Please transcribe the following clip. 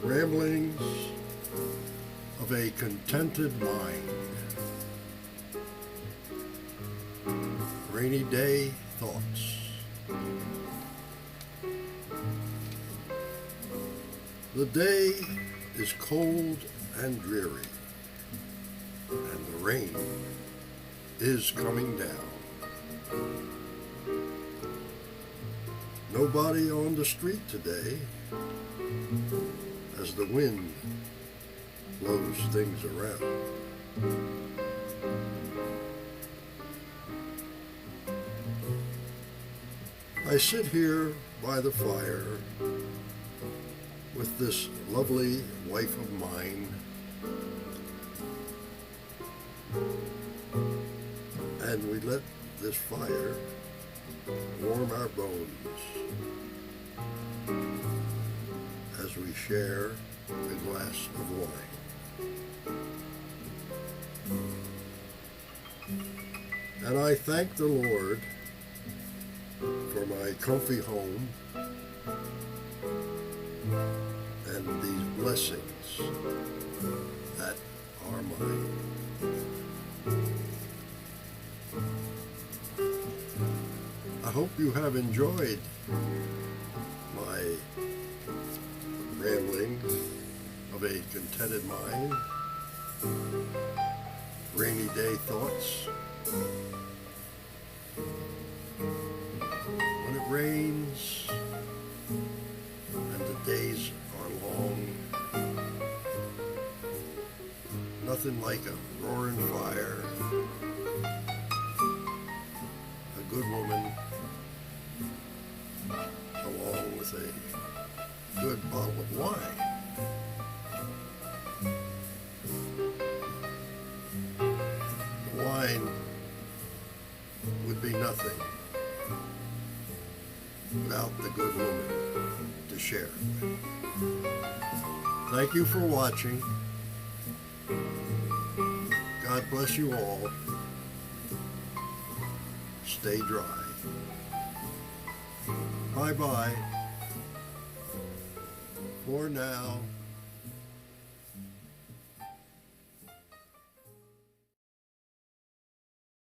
Ramblings of a Contented Mind. Rainy Day Thoughts. The day is cold and dreary, and the rain is coming down. Nobody on the street today, as the wind blows things around. I sit here by the fire with this lovely wife of mine, and we let this fire warm our bones as we share a glass of wine. And I thank the Lord for my comfy home and these blessings that are mine. I hope you have enjoyed my rambling of a contented mind, rainy day thoughts. When it rains and the days are long, nothing like a roaring fire, a good woman, along with a good bottle of wine. The wine would be nothing without the good woman to share it with. Thank you for watching. God bless you all. Stay dry. Bye-bye for now.